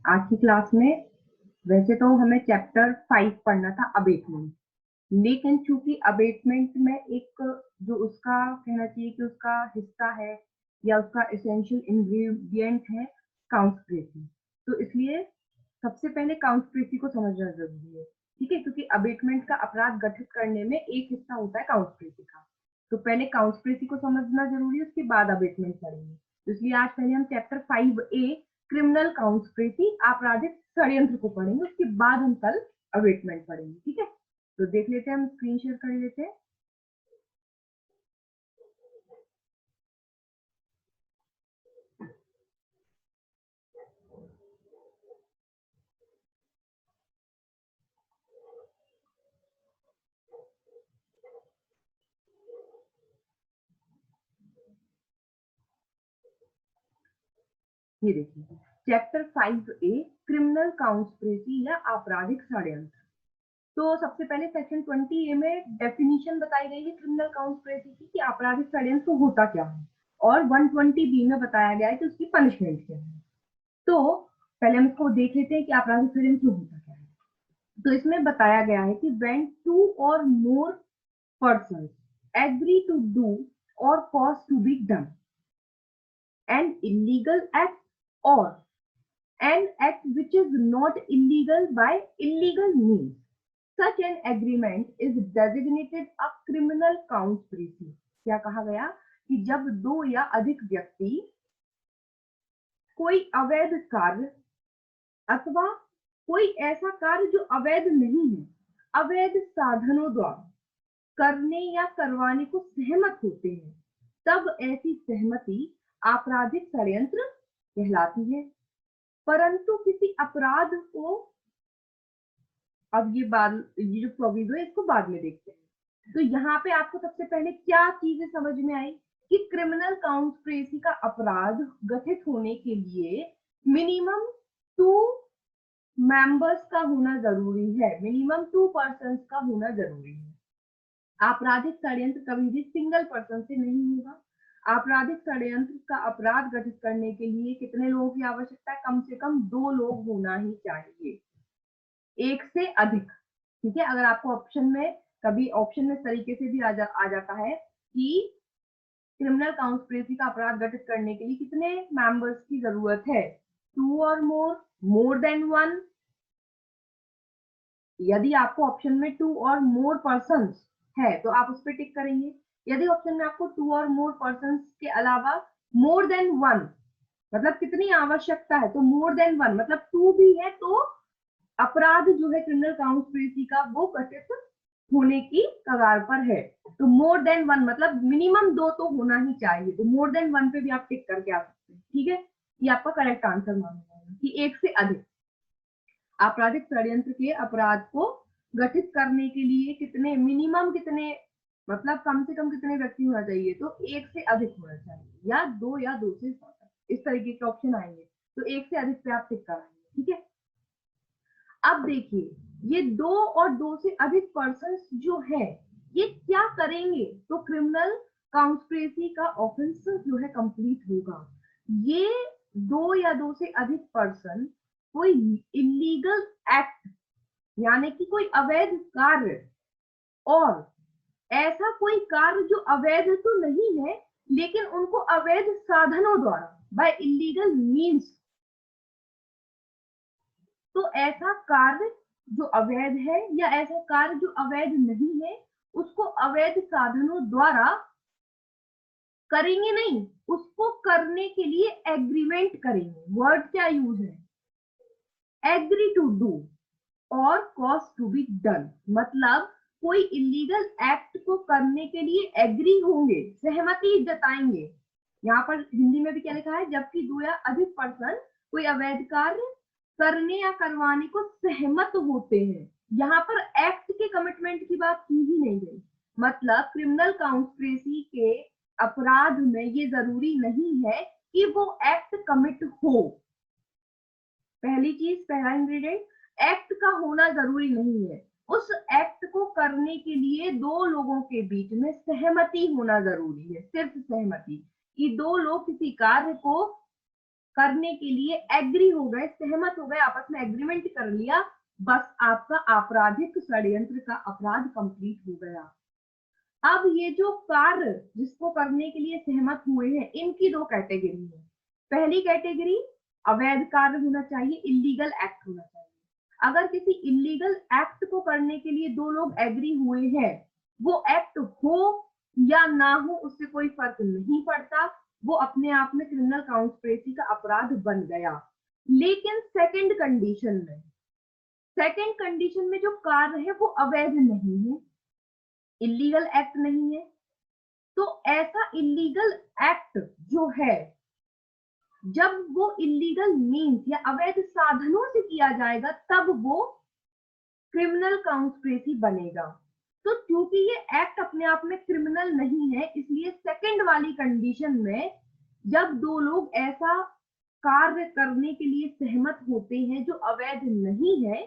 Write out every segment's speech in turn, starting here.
आज की क्लास में वैसे तो हमें चैप्टर 5 पढ़ना था अबेटमेंट, लेकिन चूंकि अबेटमेंट में एक जो उसका कहना चाहिए कि उसका हिस्सा है या उसका एसेंशियल इंग्रेडिएंट है काउंस्पिरेसी, तो इसलिए सबसे पहले काउंस्पिरेसी को समझना जरूरी है। ठीक है, क्योंकि अबेटमेंट का अपराध गठित करने में एक हिस्सा होता है काउंस्पिरेसी का, तो पहले काउंस्पिरेसी को समझना जरूरी है, उसके बाद अबेटमेंट पढ़ेंगे। तो इसलिए आज पहले हम चैप्टर 5A क्रिमिनल काउंस्पिरेसी आपराधिक षड्यंत्र को पढ़ेंगे, उसके बाद हम कल अबेटमेंट पढ़ेंगे। ठीक है, तो देख लेते हैं, हम स्क्रीन शेयर कर लेते हैं। ये देखिए चैप्टर 5A क्रिमिनल काउंस्पिरेसी या आपराधिक षड्यंत्र। तो सबसे पहले सेक्शन 20A में डेफिनेशन बताई गई है क्रिमिनल काउंस्पिरेसी की कि आपराधिक षड्यंत्र होता क्या है, और 120B में बताया गया है कि उसकी पनिशमेंट क्या है। तो पहले हम इसको देख लेते हैं कि आपराधिक षड्यंत्र होता क्या है। तो इसमें बताया गया है कि when two or more persons agree to do or cause to be done an illegal act or an act which is not illegal by illegal means, such an agreement is designated a criminal conspiracy। क्या कहा गया कि जब दो या अधिक व्यक्ति कोई अवैध कार्य अथवा कोई ऐसा कार्य जो अवैध नहीं है, अवैध साधनों द्वारा करने या करवाने को सहमत होते हैं, तब ऐसी सहमति आपराधिक षड्यंत्र कहलाती है। परंतु किसी अपराध को, अब ये जो प्रोविजो है इसको बाद में देखते हैं। तो यहाँ पे आपको सबसे पहले क्या चीजें समझ में आई कि क्रिमिनल काउंस्पिरेसी का अपराध गठित होने के लिए मिनिमम 2 मेंबर्स का होना जरूरी है, मिनिमम 2 पर्सन का होना जरूरी है। आपराधिक षड्यंत्र कभी भी सिंगल पर्सन से नहीं होगा। आपराधिक षड्यंत्र का अपराध गठित करने के लिए कितने लोगों की आवश्यकता है? कम से कम 2 लोग होना ही चाहिए, एक से अधिक। ठीक है, अगर आपको ऑप्शन में कभी ऑप्शन में इस तरीके से भी आ जाता है कि क्रिमिनल काउंस्पिरेसी का अपराध गठित करने के लिए कितने मेंबर्स की जरूरत है, 2 और मोर देन 1। यदि आपको ऑप्शन में 2 और मोर पर्सन्स है तो आप उस पर टिक करेंगे। यदि ऑप्शन में आपको 2 और मोर पर्सन्स के अलावा मोर देन 1 मतलब कितनी आवश्यकता है, तो मोर देन 1 मतलब 2 भी है, तो अपराध जो है क्रिमिनल काउंस्पिरेसी का वो गठित होने की कगार पर है। तो मोर देन 1 मतलब मिनिमम 2 तो होना ही चाहिए, तो मोर देन 1 पे भी आप टिक करके आ सकते हैं। ठीक है, ये आपका करेक्ट आंसर माना जाएगा कि एक से अधिक। आपराधिक षड्यंत्र के अपराध को गठित करने के लिए कितने मिनिमम कितने मतलब कम से कम कितने व्यक्ति होना चाहिए, तो एक से अधिक होना चाहिए, या 2 या 2 से ज्यादा, इस तरीके के ऑप्शन आएंगे। तो एक से अधिक पे आप टिक कराएंगे। ठीक है, अब देखिए ये 2 और 2 से अधिक पर्सन जो है ये क्या करेंगे, तो क्रिमिनल काउंस्पिरेसी का ऑफेंस जो है कंप्लीट होगा। ये 2 या 2 से अधिक पर्सन कोई इलीगल एक्ट यानी कि कोई अवैध कार्य, और ऐसा कोई कार्य जो अवैध तो नहीं है लेकिन उनको अवैध साधनों द्वारा बाय इलीगल मीन्स, तो ऐसा कार्य जो अवैध है या ऐसा कार्य जो अवैध नहीं है उसको अवैध साधनों द्वारा करेंगे नहीं, उसको करने के लिए एग्रीमेंट करेंगे। वर्ड क्या यूज है? एग्री टू डू और कॉज टू बी डन, मतलब कोई इलीगल एक्ट को करने के लिए एग्री होंगे, सहमति जताएंगे। यहाँ पर हिंदी में भी क्या लिखा है, जबकि 2 या अधिक पर्सन कोई अवैध कार्य करने या करवाने को सहमत होते हैं। यहाँ पर एक्ट के कमिटमेंट की बात की ही नहीं गई, मतलब क्रिमिनल काउंस्पिरेसी के अपराध में ये जरूरी नहीं है कि वो एक्ट कमिट हो। पहली चीज, पहला इंग्रेडिएंट एक्ट का होना जरूरी नहीं है, उस एक्ट को करने के लिए 2 लोगों के बीच में सहमति होना जरूरी है, सिर्फ सहमति कि 2 लोग किसी कार्य को करने के लिए एग्री हो गए, सहमत हो गए, आपस में एग्रीमेंट कर लिया, बस आपका आपराधिक षड्यंत्र का अपराध कंप्लीट हो गया। अब ये जो कार्य जिसको करने के लिए सहमत हुए हैं, इनकी दो कैटेगरी है। पहली कैटेगरी अवैध कार्य होना चाहिए, इलीगल एक्ट होना चाहिए। अगर किसी इलीगल एक्ट को करने के लिए दो लोग एग्री हुए हैं, वो एक्ट हो या ना हो उससे कोई फर्क नहीं पड़ता, वो अपने आप में क्रिमिनल कांस्पिरेसी का अपराध बन गया। लेकिन सेकंड कंडीशन में जो कार्य है वो अवैध नहीं है, इलीगल एक्ट नहीं है। तो ऐसा इलीगल एक्ट जो है, जब वो इलीगल मीन्स या अवैध साधनों से किया जाएगा तब वो क्रिमिनल कांस्पिरेसी बनेगा। तो क्योंकि ये एक्ट अपने आप में क्रिमिनल नहीं है, इसलिए सेकंड वाली कंडीशन में जब दो लोग ऐसा कार्य करने के लिए सहमत होते हैं जो अवैध नहीं है,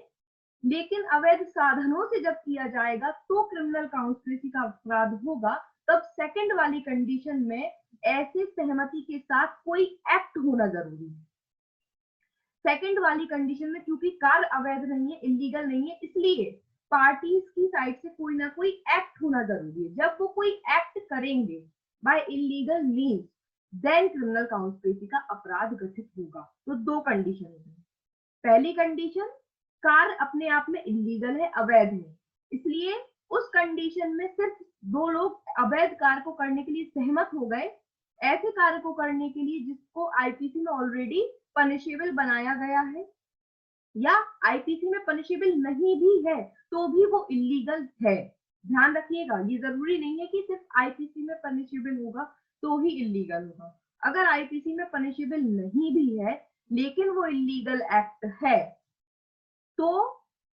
लेकिन अवैध साधनों से जब किया जाएगा तो क्रिमिनल कांस्पिरेसी का अपराध होगा, तब सेकंड वाली कंडीशन में ऐसे सहमति के साथ कोई एक्ट होना जरूरी है। सेकंड वाली कंडीशन में क्योंकि कार्य अवैध नहीं है, इलीगल नहीं है, इसलिए पार्टीज की साइड से कोई ना कोई एक्ट होना जरूरी है। जब वो कोई एक्ट करेंगे by illegal means, then criminal conspiracy का अपराध गठित होगा। तो दो कंडीशन है। पहली कंडीशन, कार्य अपने आप में इलीगल है, अवैध है, इसलिए उस कंडीशन में सिर्फ दो लोग अवैध कार्य को करने के लिए सहमत हो गए, ऐसे कार्य को करने के लिए जिसको आईपीसी में ऑलरेडी पनिशेबल बनाया गया है, या आईपीसी में पनिशेबल नहीं भी है तो भी वो इलीगल है। ध्यान रखिएगा, ये जरूरी नहीं है कि सिर्फ आईपीसी में पनिशेबल होगा तो ही इलीगल होगा। अगर आईपीसी में पनिशेबल नहीं भी है लेकिन वो इलीगल एक्ट है तो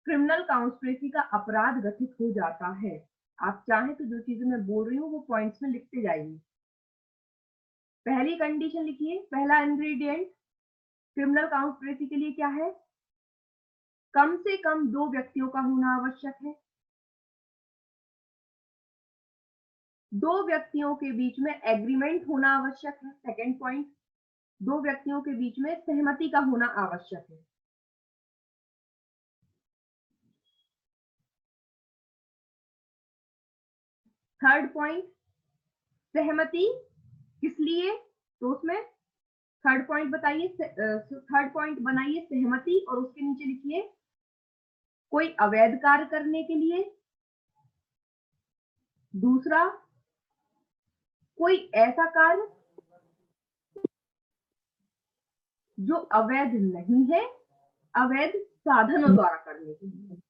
क्रिमिनल कांस्पिरेसी का अपराध गठित हो जाता है। आप चाहें तो जो चीजें मैं बोल रही हूँ वो पॉइंट्स में लिखते जाइए। पहली कंडीशन लिखिए, पहला इंग्रेडिएंट क्रिमिनल कांस्पिरेसी के लिए क्या है? कम से कम दो व्यक्तियों का होना आवश्यक है। दो व्यक्तियों के बीच में एग्रीमेंट होना आवश्यक है। सेकेंड पॉइंट, दो व्यक्तियों के बीच में सहमति का होना आवश्यक है। थर्ड पॉइंट, सहमति किस लिए? तो उसमें थर्ड पॉइंट बताइए, थर्ड पॉइंट बनाइए सहमति, और उसके नीचे लिखिए कोई अवैध कार्य करने के लिए। दूसरा, कोई ऐसा कार्य जो अवैध नहीं है, अवैध साधनों द्वारा करने के लिए।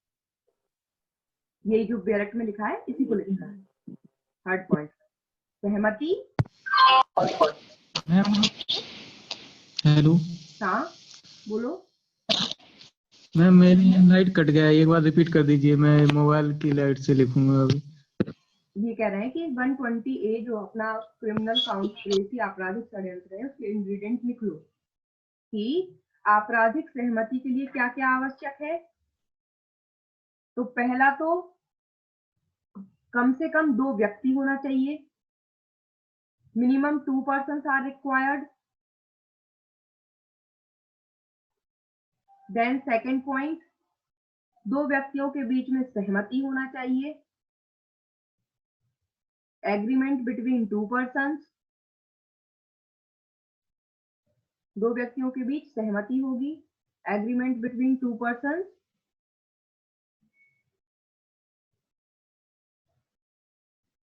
यही जो ब्रैकेट में लिखा है इसी को लिखना है। थर्ड पॉइंट सहमति। हेलो, हाँ बोलो। मैम मेरी लाइट कट गया है, एक बार रिपीट कर दीजिए, मैं मोबाइल की लाइट से लिखूंगा अभी। ये कह रहे हैं कि 120A जो अपना क्रिमिनल कांस्पिरेसी आपराधिक षड्यंत्र है उसके इंग्रेडिएंट लिख लो कि आपराधिक सहमति के लिए क्या क्या आवश्यक है। तो पहला तो कम से कम दो व्यक्ति होना चाहिए, minimum 2 persons are required. Then second point, दो व्यक्तियों के बीच में सहमति होना चाहिए, एग्रीमेंट बिटवीन 2 persons। दो व्यक्तियों के बीच सहमति होगी, agreement between 2 persons।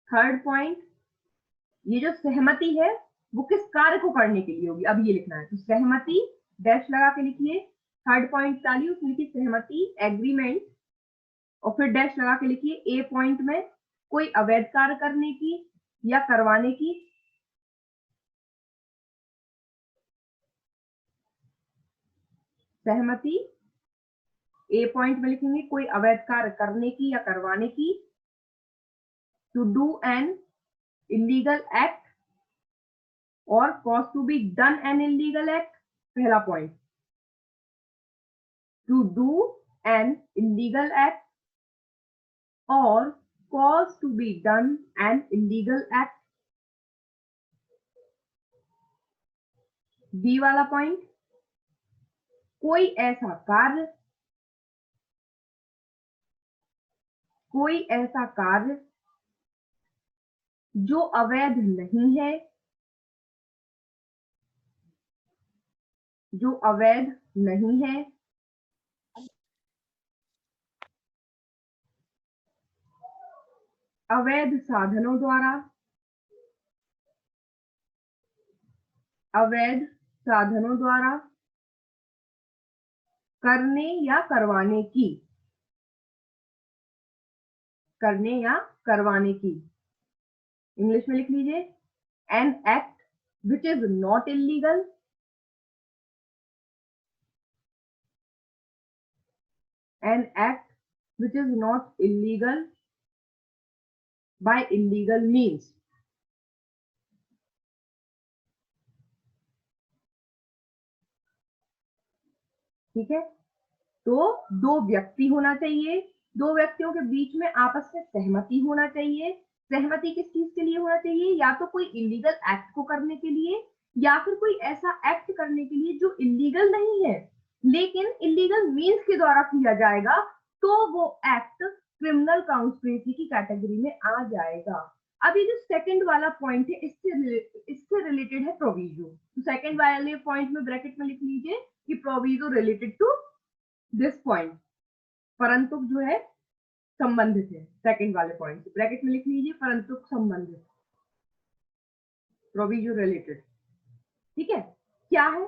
Third point, ये जो सहमति है वो किस कार्य को करने के लिए होगी, अब ये लिखना है। तो सहमति डैश लगा के लिखिए, थर्ड पॉइंट डालिए, उसमें लिखिए सहमति एग्रीमेंट, और फिर डैश लगा के लिखिए ए पॉइंट में कोई अवैध कार्य करने की या करवाने की। सहमति ए पॉइंट में लिखेंगे कोई अवैध कार्य करने की या करवाने की, to do an illegal act और cause to be done an illegal act. पहला point, to do an illegal act और cause to be done an illegal act। B वाला पॉइंट, कोई ऐसा कार्य जो अवैध नहीं है, अवैध साधनों द्वारा करने या करवाने की। इंग्लिश में लिख लीजिए, an act which is not illegal, by illegal means. ठीक है, तो दो व्यक्ति होना चाहिए, दो व्यक्तियों के बीच में आपस में सहमति होना चाहिए। सहमति किस चीज के लिए होना चाहिए? या तो कोई इलीगल एक्ट को करने के लिए, या फिर कोई ऐसा एक्ट करने के लिए जो इलीगल नहीं है लेकिन इलीगल मीन्स के द्वारा किया जाएगा, तो वो एक्ट क्रिमिनल कांस्पिरेसी की कैटेगरी में आ जाएगा। अभी जो सेकंड वाला पॉइंट है इससे रिलेटेड है प्रोविजो। तो सेकंड वाले पॉइंट में ब्रैकेट में लिख लीजिए कि proviso related to this point, परंतु जो है संबंधित है। सेकंड वाले पॉइंट ब्रैकेट में लिख लीजिए, परंतु संबंधित, प्रोविजो रिलेटेड। ठीक है, क्या है?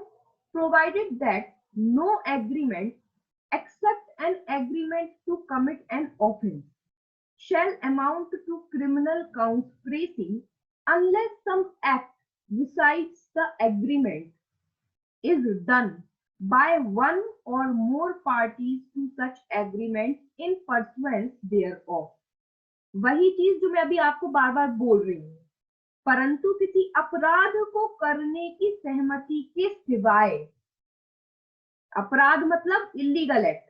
Provided that no agreement except an agreement to commit an offence shall amount to criminal conspiracy unless some act besides the agreement is done by one or more parties to such agreement in pursuance thereof। वही चीज जो मैं अभी आपको बार बार बोल रही हूँ, परंतु किसी अपराध को करने की सहमति के सिवाय। अपराध मतलब इलीगल एक्ट,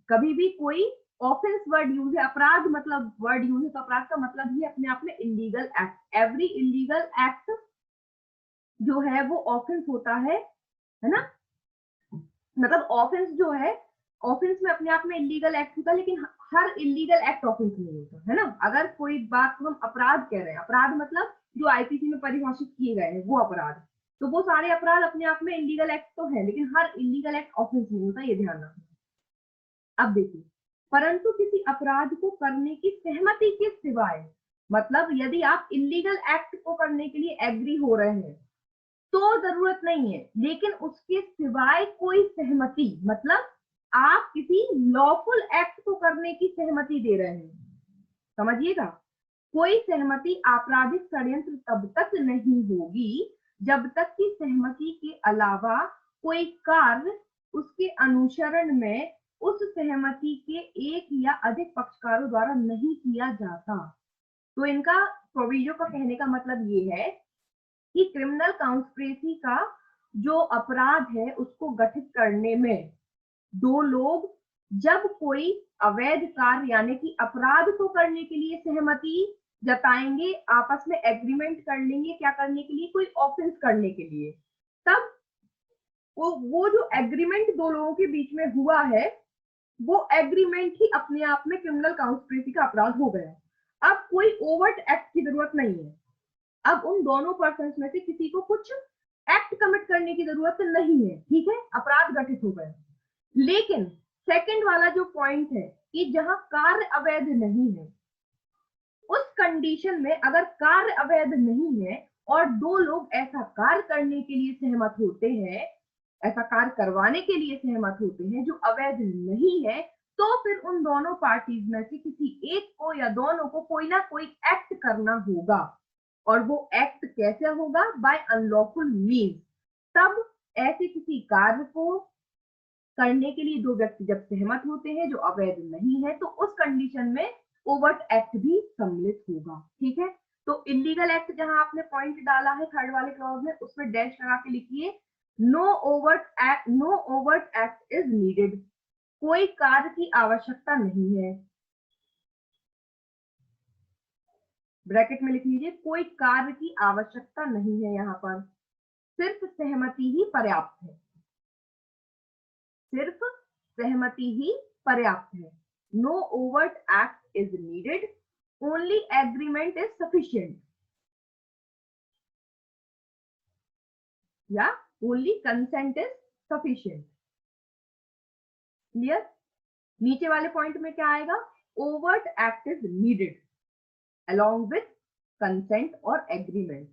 कभी भी कोई ऑफेंस वर्ड यूज है, अपराध मतलब वर्ड यूज है, तो अपराध का मतलब ही अपने आप में illegal act. Every illegal act जो है वो ऑफेंस होता है ना? मतलब ऑफेंस जो है, ऑफेंस में अपने आप में इलीगल एक्ट होता है, लेकिन हर इलीगल एक्ट ऑफेंस नहीं होता है ना। अगर कोई बात को हम अपराध कह रहे हैं, अपराध मतलब जो आईपीसी में परिभाषित किए गए हैं वो अपराध, तो वो सारे अपराध अपने आप में इलीगल एक्ट तो है, लेकिन हर इलीगल एक्ट ऑफेंस नहीं होता, ये ध्यान रखना। अब देखिए, परंतु किसी अपराध को करने की सहमति के सिवाय, मतलब यदि आप इलीगल एक्ट को करने के लिए एग्री हो रहे हैं तो जरूरत नहीं है, लेकिन उसके सिवाय कोई सहमति, मतलब आप किसी लॉफुल एक्ट को करने की सहमति दे रहे हैं, समझिएगा। कोई सहमति आपराधिक षड्यंत्र तब तक नहीं होगी जब तक कि सहमति के अलावा कोई कार्य उसके अनुसरण में उस सहमति के एक या अधिक पक्षकारों द्वारा नहीं किया जाता। तो इनका प्रोविजो का कहने का मतलब ये है कि क्रिमिनल कांस्पिरेसी का जो अपराध है उसको गठित करने में दो लोग जब कोई अवैध कार्य यानी कि अपराध को करने के लिए सहमति जताएंगे, आपस में एग्रीमेंट कर लेंगे, क्या करने के लिए? कोई ऑफेंस करने के लिए, तब वो जो एग्रीमेंट दो लोगों के बीच में हुआ है वो एग्रीमेंट ही अपने आप में क्रिमिनल कांस्पिरेसी का अपराध हो गया। अब कोई ओवर्ट एक्ट की जरूरत नहीं है, अब उन दोनों पर्सन में से किसी को कुछ एक्ट कमिट करने की जरूरत नहीं है, ठीक है, अपराध गठित हो गए। लेकिन सेकंड वाला जो पॉइंट है कि जहां कार्य अवैध नहीं है, उस कंडीशन में अगर कार्य अवैध नहीं है और दो लोग ऐसा कार्य करने के लिए सहमत होते हैं, ऐसा कार्य करवाने के लिए सहमत होते हैं जो अवैध नहीं है, तो फिर उन दोनों पार्टीज में से किसी एक को या दोनों को कोई ना कोई एक्ट करना होगा। और वो एक्ट कैसे होगा? By unlawful means. तब ऐसे किसी कार्य को करने के लिए दो व्यक्ति जब सहमत होते हैं जो अवैध नहीं है, तो उस कंडीशन में ओवर्ट एक्ट भी सम्मिलित होगा। ठीक है, तो इलीगल एक्ट जहां आपने पॉइंट डाला है थर्ड वाले क्लॉज में, उसमें डैश लगा के लिखिए no overt act is needed. कोई कार्य की आवश्यकता नहीं है, ब्रैकेट में लिख लीजिए, कोई कार्य की आवश्यकता नहीं है यहाँ पर। सिर्फ सहमति ही पर्याप्त है, सिर्फ सहमति ही पर्याप्त है। No overt act is needed, only agreement is sufficient, या only consent is sufficient. Clear? नीचे वाले पॉइंट में क्या आएगा? Overt act is needed along with consent और एग्रीमेंट।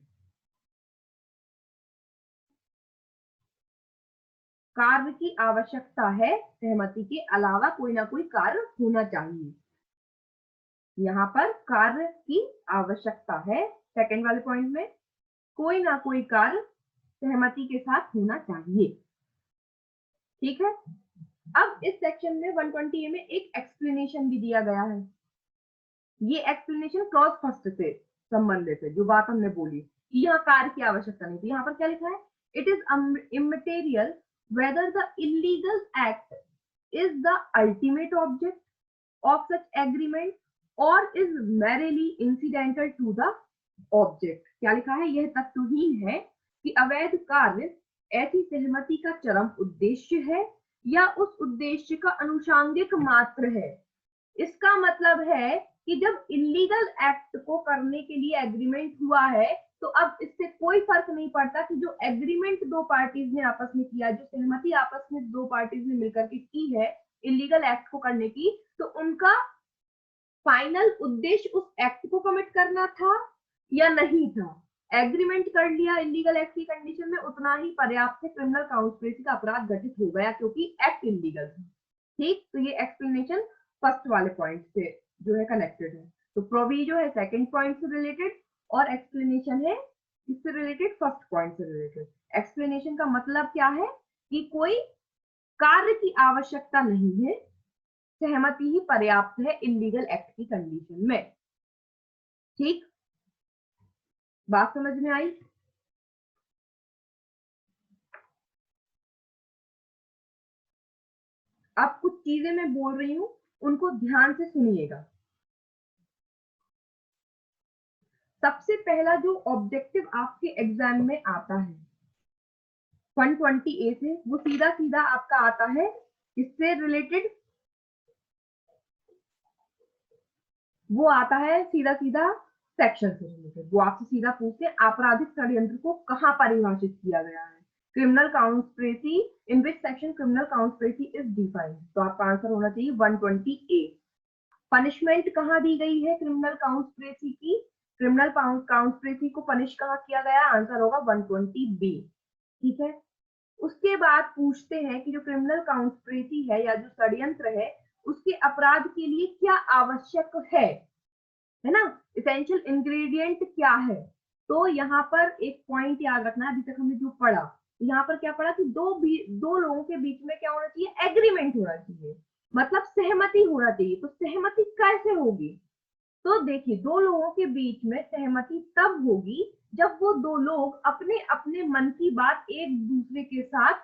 कार्य की आवश्यकता है, सहमति के अलावा कोई ना कोई कार्य होना चाहिए। यहाँ पर कार्य की आवश्यकता है, सेकंड वाले पॉइंट में कोई ना कोई कार्य सहमति के साथ होना चाहिए। ठीक है, अब इस सेक्शन में 120A में एक एक्सप्लेनेशन भी दिया गया है। ये एक्सप्लेनेशन क्लॉज फर्स्ट से संबंधित है, जो बात हमने बोली कि यहाँ कार्य की आवश्यकता नहीं थी। यहाँ पर क्या लिखा है? It is immaterial whether the illegal act is the ultimate object of such agreement or is merely incidental to the object। क्या लिखा है? यह तथ्यहीन है कि अवैध कार्य ऐसी सहमति का चरम उद्देश्य है या उस उद्देश्य का अनुषंगिक मात्र है। इसका मतलब है कि जब इलीगल एक्ट को करने के लिए एग्रीमेंट हुआ है तो अब इससे कोई फर्क नहीं पड़ता कि जो एग्रीमेंट दो पार्टीज ने आपस में किया, जो सहमति आपस में दो पार्टीज ने मिलकर के की है इलीगल एक्ट को करने की, तो उनका फाइनल उद्देश्य उस एक्ट को कमिट करना था या नहीं था। एग्रीमेंट कर लिया इलीगल एक्ट की कंडीशन में, उतना ही पर्याप्त है, क्रिमिनल कांस्पिरेसी का अपराध घटित हो गया क्योंकि एक्ट इलीगल था। ठीक, तो ये एक्सप्लेनेशन फर्स्ट वाले पॉइंट से जो है कनेक्टेड है। तो प्रोविजो है सेकंड पॉइंट से रिलेटेड और एक्सप्लेनेशन है इससे रिलेटेड, फर्स्ट पॉइंट से रिलेटेड। एक्सप्लेनेशन का मतलब क्या है कि कोई कार्य की आवश्यकता नहीं है, सहमति ही पर्याप्त है इलीगल एक्ट की कंडीशन में। ठीक, बात समझ में आई? अब कुछ चीजें मैं बोल रही हूं, उनको ध्यान से सुनिएगा। सबसे पहला जो ऑब्जेक्टिव आपके एग्जाम में आता है 120A से, वो सीधा सीधा आपका आता है इससे रिलेटेड, वो आता है सीधा सीधा सेक्शन से रिलेटेड। वो आपसे सीधा पूछते हैं आपराधिक षड्यंत्र को कहां परिभाषित किया गया है। Criminal conspiracy, in which section criminal conspiracy is defined. तो आपका आंसर होना चाहिए 120A। पनिशमेंट कहां दी गई है क्रिमिनल कांस्पिरेसी की? क्रिमिनल कांस्पिरेसी को पनिश कहां किया गया? आंसर होगा 120B। ठीक है, उसके बाद पूछते हैं कि जो क्रिमिनल कांस्पिरेसी है या जो षड्यंत्र है उसके अपराध के लिए क्या आवश्यक है ना, एसेंशियल इंग्रेडिएंट क्या है। तो यहाँ पर एक पॉइंट याद रखना, अभी तक हमने जो पढ़ा, यहाँ पर क्या पढ़ा कि दो लोगों के बीच में क्या होना चाहिए? एग्रीमेंट होना चाहिए, मतलब सहमति होना चाहिए। तो सहमति कैसे होगी? तो देखिए, दो लोगों के बीच में सहमति तब होगी जब वो दो लोग अपने अपने मन की बात एक दूसरे के साथ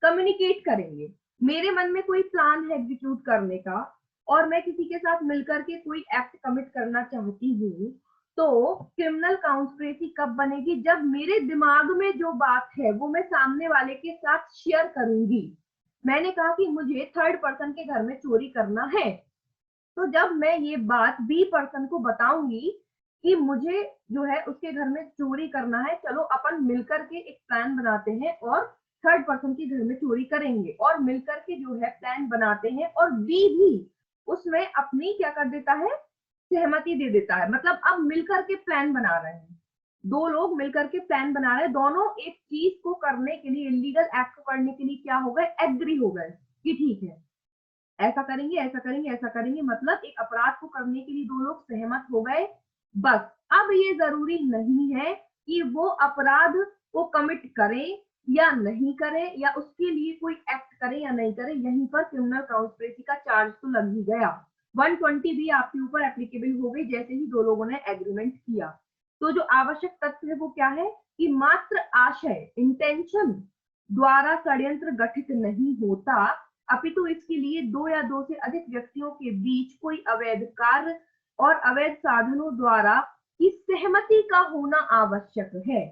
कम्युनिकेट करेंगे। मेरे मन में कोई प्लान है एग्जीक्यूट करने का और मैं किसी के साथ मिलकर के कोई एक्ट कमिट करना चाहती हूँ, तो क्रिमिनल कांस्पिरेसी कब बनेगी? जब मेरे दिमाग में जो बात है वो मैं सामने वाले के साथ शेयर करूंगी। मैंने कहा कि मुझे थर्ड पर्सन के घर में चोरी करना है, तो जब मैं ये बात बी पर्सन को बताऊंगी कि मुझे जो है उसके घर में चोरी करना है, चलो अपन मिलकर के एक प्लान बनाते हैं और थर्ड पर्सन के घर में चोरी करेंगे, और मिलकर के जो है प्लान बनाते हैं और बी भी उसमें अपनी क्या कर देता है? सहमति दे देता है। मतलब अब मिलकर के प्लान बना रहे हैं, दो लोग मिलकर के प्लान बना रहे हैं, दोनों एक चीज को करने के लिए, इलीगल एक्ट को करने के लिए क्या हो गए? एग्री हो गए कि ठीक है ऐसा करेंगे ऐसा करेंगे ऐसा करेंगे। मतलब एक अपराध को करने के लिए दो लोग सहमत हो गए। बस अब ये जरूरी नहीं है कि वो अपराध को कमिट करें या नहीं करें, या उसके लिए कोई एक्ट करें या नहीं करें, यहीं पर क्रिमिनल कांस्पिरेसी का चार्ज तो लग ही गया। 120B आपके ऊपर एप्लीकेबल हो गई जैसे ही दो लोगों ने एग्रीमेंट किया। तो जो आवश्यक तथ्य है वो क्या है कि मात्र आशय, इंटेंशन द्वारा षड्यंत्र गठित नहीं होता, अपितु इसके लिए दो या दो से अधिक व्यक्तियों के बीच कोई अवैध कार्य और अवैध साधनों द्वारा की सहमति का होना आवश्यक है।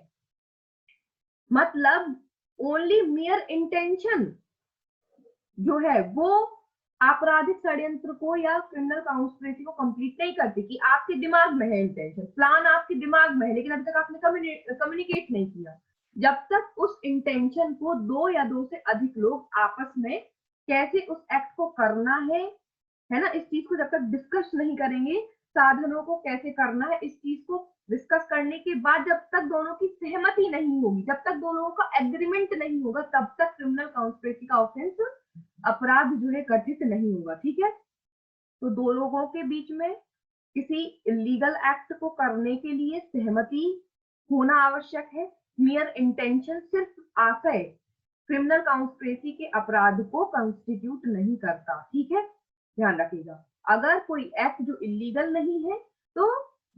मतलब ओनली मियर इंटेंशन जो है वो आपराधिक षड्यंत्र को या क्रिमिनल कॉन्स्पिरेसी को कंप्लीट नहीं करती, कि आपके दिमाग में है इंटेंशन, प्लान आपके दिमाग में है, लेकिन अभी तक आपने कम्युनिकेट नहीं किया। जब तक उस इंटेंशन को दो या दो से अधिक लोग आपस में कैसे उस एक्ट को करना है ना, इस चीज को जब तक डिस्कस नहीं करेंगे, साधनों को कैसे करना है, इस चीज को डिस्कस करने के बाद जब तक दोनों की सहमति नहीं होगी, जब तक दोनों का एग्रीमेंट नहीं होगा, तब तक क्रिमिनल कॉन्स्पिरेसी का ऑफेंस, अपराध जो है गठित नहीं होगा। ठीक है, तो दो लोगों के बीच में किसी इलीगल एक्ट को करने के लिए सहमति होना आवश्यक है। मियर इंटेंशन, सिर्फ आशय, क्रिमिनल कॉन्स्पिरेसी के अपराध को कंस्टिट्यूट नहीं करता। ठीक है, ध्यान रखिएगा। अगर कोई एक्ट जो इलीगल नहीं है, तो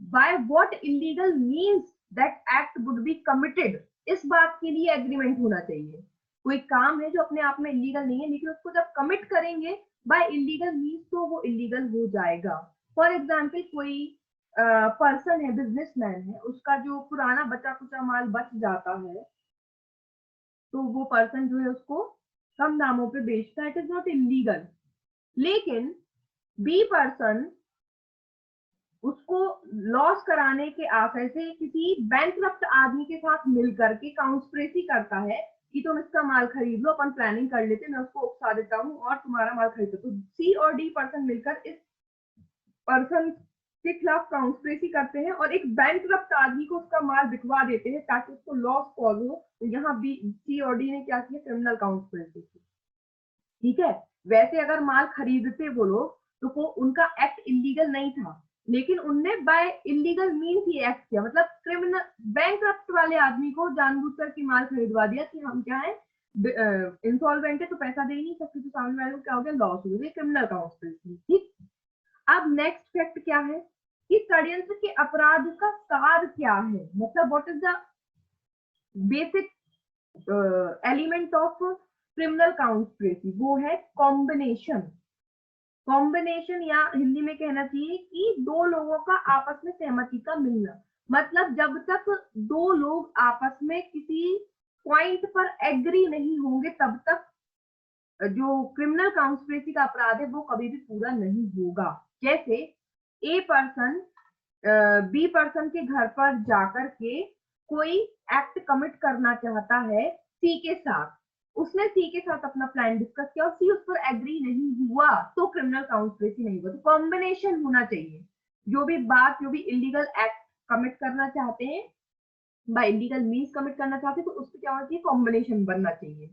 by what illegal means that act would be committed, इस बात के लिए एग्रीमेंट होना चाहिए। कोई काम है जो अपने आप में इलीगल नहीं है, लेकिन उसको जब कमिट करेंगे बाय इलीगल मींस, तो वो इलीगल हो जाएगा। फॉर एग्जाम्पल, कोई पर्सन है, बिजनेसमैन है, उसका जो पुराना बचा कुचा माल बच जाता है, तो वो पर्सन जो है उसको कम दामों पे बेचता है, इट इज नॉट इलीगल। लेकिन बी पर्सन उसको लॉस कराने के आशय से किसी बैंकक्रप्ट आदमी के साथ मिलकर के काउंस्पिरेसी करता है कि तुम इसका माल खरीद लो, अपन प्लानिंग कर लेते, मैं उसको उकसा देता हूँ और तुम्हारा माल खरीदो। तो सी और डी पर्सन मिलकर इस पर्सन के खिलाफ काउंस्पिरेसी करते हैं और एक बैंकक्रप्ट आदमी को उसका माल बिकवा देते हैं ताकि उसको लॉस कॉज हो। तो यहाँ बी, सी और डी ने क्या किया, क्रिमिनल काउंस्पिरेसी की। ठीक है, वैसे अगर माल खरीदते वो लोग, तो वो उनका एक्ट इलीगल नहीं था, लेकिन उनने बाय इलीगल मीन्स ये एक्ट किया, मतलब क्रिमिनल, बैंकक्रप्ट वाले आदमी को जानबूझकर की माल खरीदवा दिया कि हम क्या है, इंसॉल्वेंट है तो पैसा दे नहीं सकते, तो सामने वाले को क्या हो गया, लॉस हो गया, क्रिमिनल काउंस्पिरेसी। ठीक, अब नेक्स्ट फैक्ट क्या है कि षड्यंत्र के अपराध का सार क्या है, मतलब what is the basic element of criminal conspiracy, वो है कॉम्बिनेशन। कॉम्बिनेशन, या हिंदी में कहना चाहिए कि दो लोगों का आपस में सहमति का मिलना। मतलब जब तक दो लोग आपस में किसी पॉइंट पर एग्री नहीं होंगे, तब तक जो क्रिमिनल काउंस्पिरेसी का अपराध है वो कभी भी पूरा नहीं होगा। जैसे ए पर्सन बी पर्सन के घर पर जाकर के कोई एक्ट कमिट करना चाहता है सी के साथ, उसने सी के साथ अपना प्लान डिस्कस किया और सी उस पर एग्री नहीं हुआ, तो क्रिमिनल काउंस्पिरेसी नहीं हुआ। तो कॉम्बिनेशन होना चाहिए, जो भी इलीगल एक्ट कमिट करना चाहते हैं, बाय इलीगल मीन्स कमिट करना चाहते हैं, तो उसमें क्या होना चाहिए, कॉम्बिनेशन बनना चाहिए।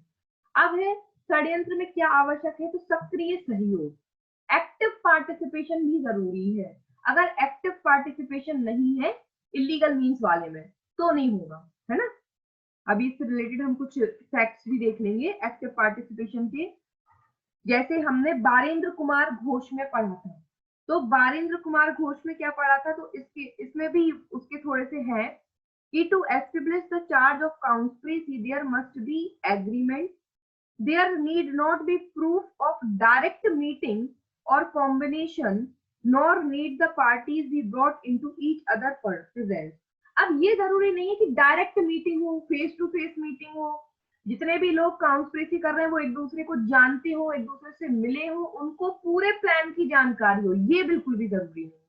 अब है षड्यंत्र में क्या आवश्यक है, तो सक्रिय सहयोग, एक्टिव पार्टिसिपेशन भी जरूरी है। अगर एक्टिव पार्टिसिपेशन नहीं है इलीगल मीन्स वाले में, तो नहीं होगा, है ना। अभी इससे रिलेटेड हम कुछ फैक्ट्स भी देख लेंगे एक्टिव पार्टिसिपेशन के। जैसे हमने बारेंद्र कुमार घोष में पढ़ा था, तो बारेंद्र कुमार घोष में क्या पढ़ा था, तो इसमें भी उसके थोड़े से हैं कि to establish the charge of conspiracy there must be agreement, there need not be proof of direct meeting or combination, nor need the parties be brought into each other presence। अब ये जरूरी नहीं है कि डायरेक्ट मीटिंग हो, face to face meeting हो, जितने भी लोग काउंस्पिरेसी कर रहे हैं वो एक दूसरे को जानते हो, एक दूसरे से मिले हो, उनको पूरे प्लान की जानकारी हो, ये बिल्कुल भी जरूरी नहीं है।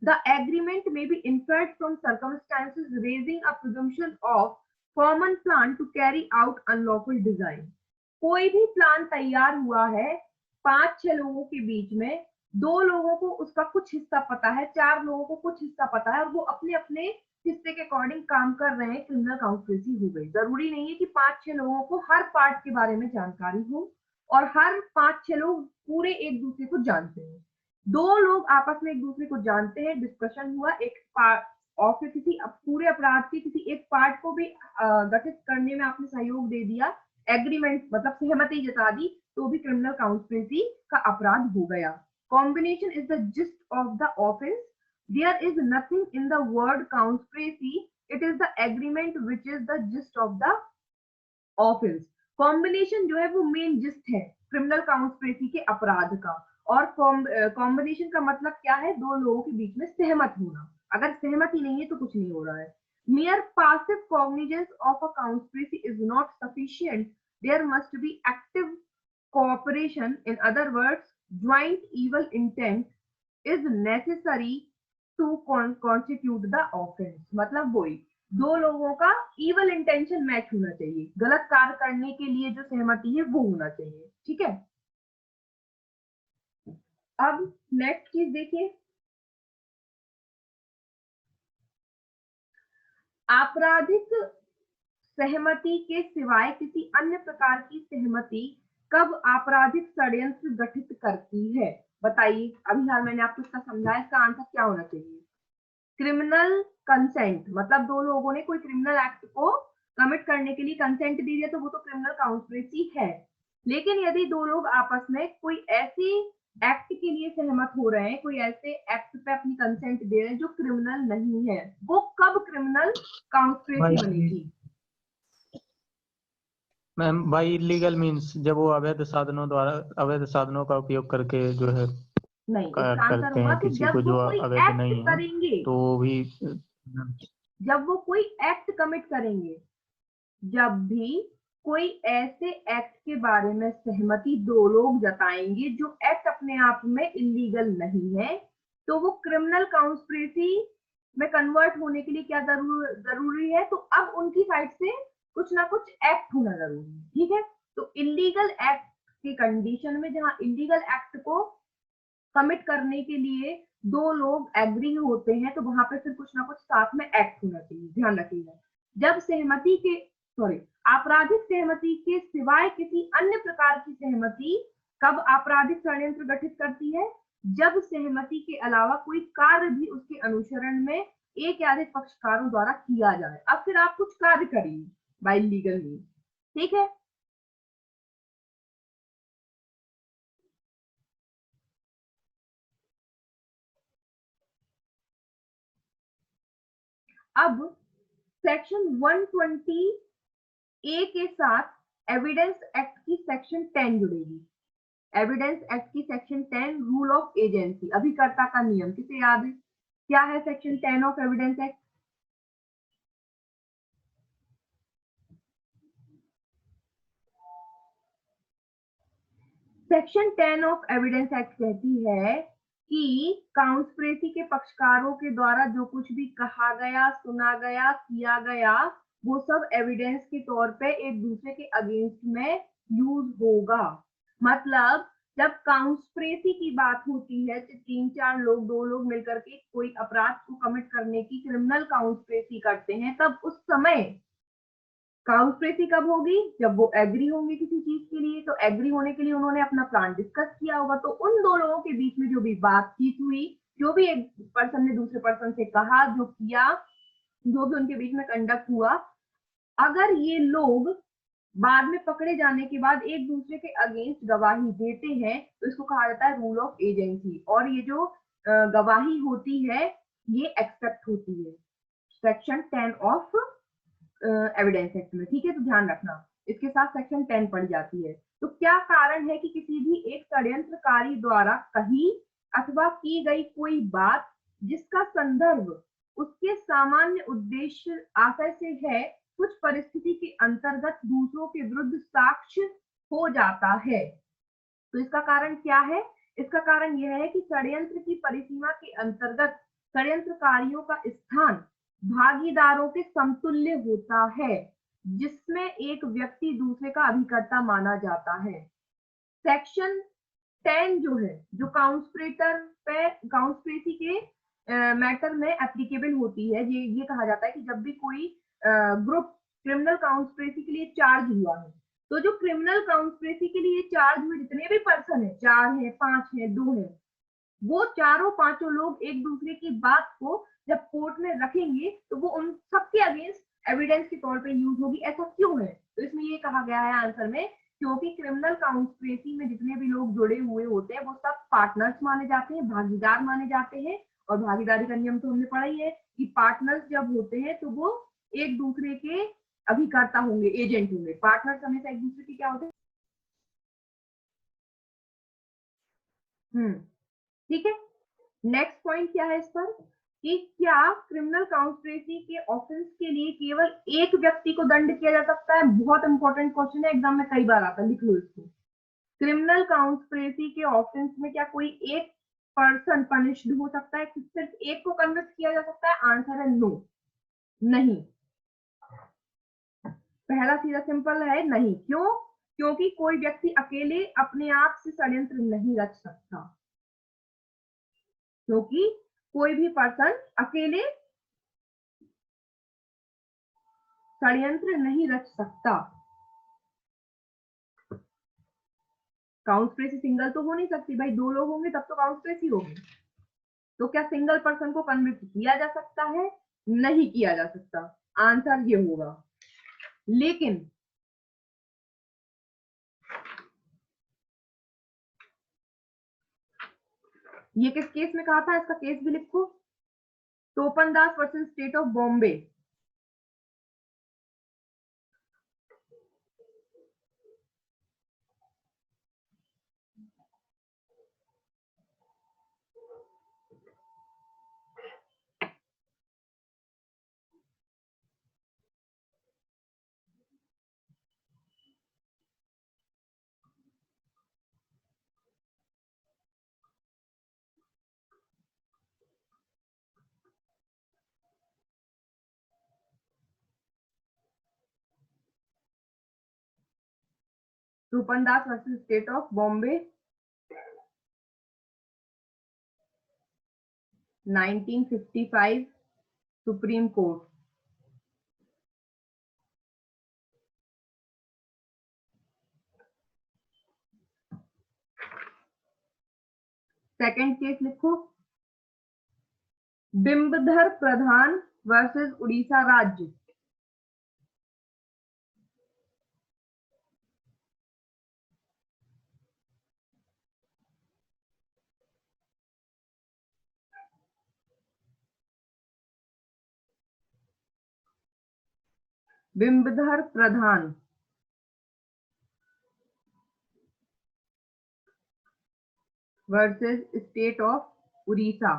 The agreement may be inferred from circumstances raising a presumption of common plan to carry out unlawful design। कोई भी प्लान तैयार हुआ है 5-6 लोगों के बीच में, 2 लोगों को उसका कुछ हिस्सा पता है, 4 लोगों को कुछ हिस्सा पता है, और वो अपने अपने हिस्से के अकॉर्डिंग काम कर रहे हैं, क्रिमिनल काउंस्पिरेसी हो गई। जरूरी नहीं है कि 5-6 लोगों को हर पार्ट के बारे में जानकारी हो और हर 5-6 लोग पूरे एक दूसरे को जानते हैं। 2 लोग आपस में एक दूसरे को जानते हैं, डिस्कशन हुआ, एक पार्ट और फिर किसी पूरे अपराध के किसी एक पार्ट को भी गठित करने में आपने सहयोग दे दिया, एग्रीमेंट मतलब सहमति जता दी, तो भी क्रिमिनल काउंस्पिरेसी का अपराध हो गया। Combination is the gist of the offence, there is nothing in the word conspiracy, it is the agreement which is the gist of the offence. Combination जो है वो मेन जिस्ट है क्रिमिनल काउंस्पिरेसी के अपराध का, और कॉम्बिनेशन का मतलब क्या है, 2 लोगों के बीच में सहमत होना। अगर सहमति नहीं है तो कुछ नहीं हो रहा है। Mere passive cognizance of a conspiracy is not sufficient. There must be active cooperation. In other words, joint evil intent is necessary to constitute the offense. मतलब वही दो लोगों का evil intention मैच होना चाहिए, गलत कार्य करने के लिए जो सहमति है वो होना चाहिए, ठीक है। अब नेक्स्ट चीज देखिए, आपराधिक सहमति के सिवाय किसी अन्य प्रकार की सहमति कब आपराधिक षड्यंत्र गठित करती है? बताइए। अभी हाल मैंने आपको इसका समझाया, इसका आंसर क्या होना चाहिए? क्रिमिनल कंसेंट, मतलब दो लोगों ने कोई क्रिमिनल एक्ट को कमिट करने के लिए कंसेंट दे दिया तो वो तो क्रिमिनल कॉन्स्पिरेसी है। लेकिन यदि दो लोग आपस में कोई ऐसी एक्ट के लिए सहमत हो रहे हैं, कोई ऐसे एक्ट पे अपनी कंसेंट दे रहे हैं जो क्रिमिनल नहीं है, वो कब क्रिमिनल कॉन्स्पिरेसी बनेगी? मैम बाई इलीगल मींस जब वो अवैध साधनों का उपयोग करके जो है नहीं, इसका आंसर करते होगा हैं कि किसी जब को जो वो कोई अवैध एक्ट नहीं है करेंगे, तो वो भी जब वो कोई एक्ट कमिट करेंगे, जब भी कोई ऐसे एक्ट के बारे में सहमति दो लोग जताएंगे जो एक्ट अपने आप में इलीगल नहीं है, तो वो क्रिमिनल कॉन्स्पिरेसी में कन्वर्ट होने के लिए क्या जरूरी है? तो अब उनकी साइड से कुछ ना कुछ एक्ट होना जरूरी है, ठीक है। तो इलीगल एक्ट की कंडीशन में, जहां इलीगल एक्ट को कमिट करने के लिए दो लोग एग्री होते हैं, तो वहां पे फिर कुछ ना कुछ साथ में एक्ट होना चाहिए, ध्यान रखिएगा। जब सहमति के आपराधिक सहमति के सिवाय किसी अन्य प्रकार की सहमति कब आपराधिक षड्यंत्र गठित करती है? जब सहमति के अलावा कोई कार्य भी उसके अनुसरण में एक या अधिक पक्षकारों द्वारा किया जाए। अब फिर आप कुछ कार्य करिए बाय लीगल मीन्स, ठीक है। अब सेक्शन 120 ए के साथ एविडेंस एक्ट की सेक्शन 10 जुड़ेगी। एविडेंस एक्ट की सेक्शन 10 रूल ऑफ एजेंसी, अभिकर्ता का नियम, किसे याद है? क्या है section 10 of evidence act? Section 10 of evidence act कहती है कि कॉन्स्पिरेसी के पक्षकारों के द्वारा जो कुछ भी कहा गया, सुना गया, किया गया, वो सब एविडेंस के तौर पे एक दूसरे के अगेंस्ट में यूज होगा। मतलब जब कॉन्स्पिरेसी की बात होती है, तो 3-4 लोग, 2 लोग मिलकर के कोई अपराध को कमिट करने की क्रिमिनल कॉन्स्पिरेसी करते हैं, तब उस समय कॉन्स्पिरेसी कब होगी? जब वो एग्री होंगे किसी चीज के लिए। तो एग्री होने के लिए उन्होंने अपना प्लान डिस्कस किया होगा, तो उन दो लोगों के बीच में जो भी बातचीत हुई, जो भी एक पर्सन ने दूसरे पर्सन से कहा, जो किया, जो भी उनके बीच में कंडक्ट हुआ, अगर ये लोग बाद में पकड़े जाने के बाद एक दूसरे के अगेंस्ट गवाही देते हैं, तो इसको कहा जाता है रूल ऑफ एजेंसी। और ये जो गवाही होती है, ये एक्सेप्ट होती है सेक्शन 10 ऑफ एविडेंस एक्ट में, ठीक है। तो ध्यान रखना, इसके साथ सेक्शन 10 पड़ जाती है। तो क्या कारण है कि किसी भी एक षड्यंत्रकारी द्वारा कही अथवा की गई कोई बात जिसका संदर्भ उसके सामान्य उद्देश्य आशय से है, कुछ परिस्थिति के अंतर्गत दूसरों के विरुद्ध साक्ष्य हो जाता है? तो इसका कारण क्या है? इसका कारण यह है कि षड्यंत्र की परिसीमा के अंतर्गत षड्यंत्रकारियों का स्थान भागीदारों के समतुल्य होता है, जिसमें एक व्यक्ति दूसरे का अभिकर्ता माना जाता है। सेक्शन 10 जो है, जो कॉन्स्पिरेसी के मैटर में एप्लीकेबल होती है, ये कहा जाता है कि जब भी कोई ग्रुप क्रिमिनल कॉन्स्पिरेसी के लिए चार्ज हुआ है, तो जो क्रिमिनल कॉन्स्पिरेसी के लिए चार्ज हुए जितने भी पर्सन है, 4 है, 5 है, 2 है, वो चारों पांचों लोग एक दूसरे की बात को जब कोर्ट में रखेंगे, तो वो उन सबके अगेंस्ट एविडेंस के तौर पे यूज होगी। ऐसा क्यों है? तो इसमें ये कहा गया है आंसर में, क्योंकि क्रिमिनल कॉन्स्पिरेसी में जितने भी लोग जुड़े हुए होते हैं, वो सब पार्टनर्स माने जाते हैं, भागीदार माने जाते हैं। और भागीदारी का नियम तो हमने पढ़ा ही है कि पार्टनर्स जब होते हैं तो वो एक दूसरे के अभिकर्ता होंगे, एजेंट होंगे। पार्टनर्स हमेशा एक दूसरे के क्या होते हैं? ठीक है। नेक्स्ट पॉइंट क्या है इस पर? कि क्या क्रिमिनल कॉन्स्पिरेसी के ऑफेंस के लिए केवल एक व्यक्ति को दंड किया जा सकता है? बहुत इंपॉर्टेंट क्वेश्चन है, एग्जाम में कई बार आता है, लिख लो इसको। क्रिमिनल कॉन्स्पिरेसी के ऑफेंस में क्या कोई एक पर्सन पनिश्ड हो सकता है? सिर्फ एक को कन्विक्ट किया जा सकता है? आंसर है नो, नहीं। पहला सीधा सिंपल है नहीं। क्यों? क्योंकि कोई व्यक्ति अकेले अपने आप से षड्यंत्र नहीं रच सकता, क्योंकि कोई भी पर्सन अकेले षड्यंत्र नहीं रच सकता। कॉन्स्पिरेसी सिंगल तो हो नहीं सकती भाई, दो लोग होंगे तब तो कॉन्स्पिरेसी होगी। तो क्या सिंगल पर्सन को कन्विक्ट किया जा सकता है? नहीं किया जा सकता, आंसर ये होगा। लेकिन ये किस केस में कहा था? इसका केस भी लिखो, टोपन दास versus state of Bombay. Topan Das versus state of Bombay 1955 Supreme Court. Second case लिखो, बिंबधर प्रधान वर्सेस उड़ीसा राज्य। Bimbadhar Pradhan versus state of Orissa.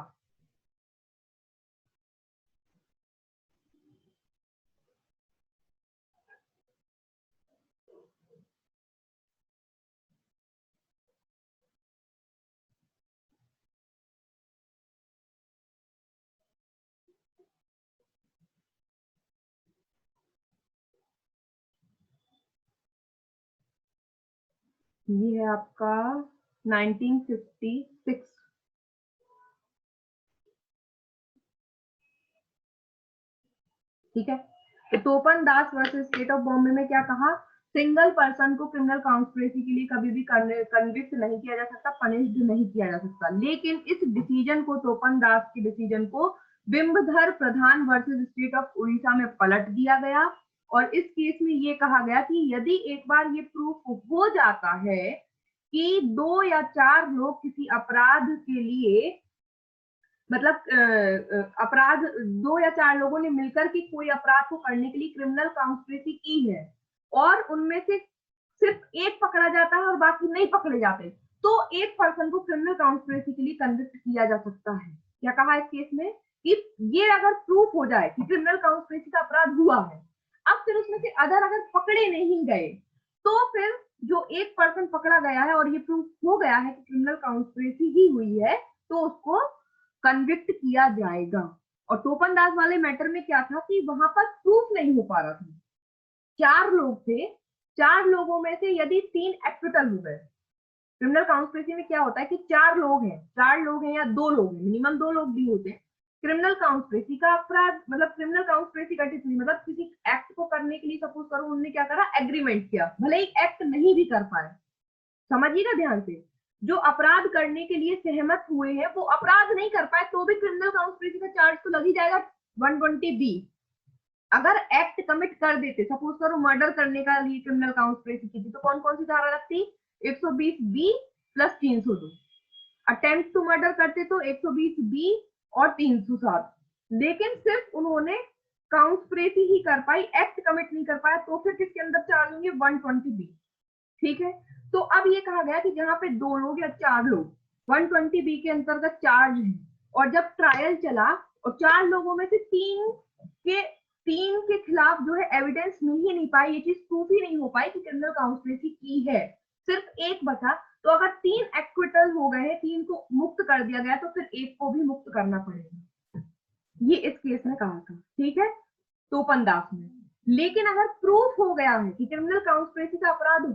ये है आपका 1956। ठीक है, तो टोपन दास वर्सेस स्टेट ऑफ बॉम्बे में क्या कहा? सिंगल पर्सन को क्रिमिनल कॉन्स्पिरेसी के लिए कभी भी कन्विक्ट नहीं किया जा सकता, पनिश्ड नहीं किया जा सकता। लेकिन इस डिसीजन को, टोपन दास के डिसीजन को बिंबधर Pradhan versus state of Orissa में पलट दिया गया। और इस केस में ये कहा गया कि यदि एक बार ये प्रूफ हो जाता है कि 2 या 4 लोग किसी अपराध के लिए, मतलब अपराध 2 या 4 लोगों ने मिलकर के कोई अपराध को करने के लिए क्रिमिनल कॉन्स्पिरेसी की है और उनमें से सिर्फ एक पकड़ा जाता है और बाकी नहीं पकड़े जाते, तो एक पर्सन को क्रिमिनल कॉन्स्पिरेसी के लिए कन्विक्ट किया जा सकता है। क्या कहा इस केस में कि ये अगर प्रूफ हो जाए कि क्रिमिनल कॉन्स्पिरेसी का अपराध हुआ है, अब फिर उसमें से अगर पकड़े नहीं गए, तो फिर जो एक पर्सन पकड़ा गया है और ये प्रूफ हो गया है कि क्रिमिनल कॉन्स्पिरेसी ही हुई है, तो उसको कन्विक्ट किया जाएगा। और टोपन दास वाले मैटर में क्या था कि वहां पर प्रूफ नहीं हो पा रहा था, 4 लोग थे, 4 लोगों में से यदि 3 एक्विटल हो गए। क्रिमिनल कॉन्स्पिरेसी में क्या होता है कि 4 लोग हैं या 2 लोग हैं, मिनिमम 2 लोग भी होते हैं। क्रिमिनल कॉन्स्पिरेसी का अपराध, मतलब क्रिमिनल कॉन्स्पिरेसी घटित हुई, मतलब किसी एक्ट को करने के लिए सपोज करो उन्होंने क्या करा, एग्रीमेंट किया, भले ही एक्ट नहीं भी कर पाए। समझिएगा ध्यान से, जो अपराध करने के लिए सहमत हुए हैं वो अपराध नहीं कर पाए, तो भी क्रिमिनल कॉन्स्पिरेसी का चार्ज तो लग ही जाएगा 120B। अगर एक्ट कमिट कर देते, सपोज करो मर्डर करने का लिए क्रिमिनल कॉन्स्पिरेसी की थी, तो कौन कौन सी धारा लगती? 120B plus 302। Attempt to murder करते तो 120B और 307। लेकिन सिर्फ उन्होंने कॉन्स्पिरेसी ही कर पाई, एक्ट कमिट नहीं कर पाया, तो फिर किसके अंदर चार्ज होंगे? 120B। ठीक है, तो अब ये कहा गया कि जहां पे 2 लोग या 4 लोग 120B के अंतर्गत चार्ज है, और जब ट्रायल चला और 4 लोगों में से 3 के खिलाफ जो है एविडेंस मिल ही नहीं पाई, ये चीज प्रूफ ही नहीं हो पाई कि क्रिमिनल काउंसपेरेसी की है, सिर्फ एक बचा। तो अगर 3 एक्विटल हो गए हैं, 3 को मुक्त कर दिया गया, तो फिर एक को भी मुक्त करना पड़ेगा, ये इस केस में कहा था, ठीक है, टोपन दास में। लेकिन अगर प्रूफ हो गया है कि क्रिमिनल काउंसपेरेसी का अपराध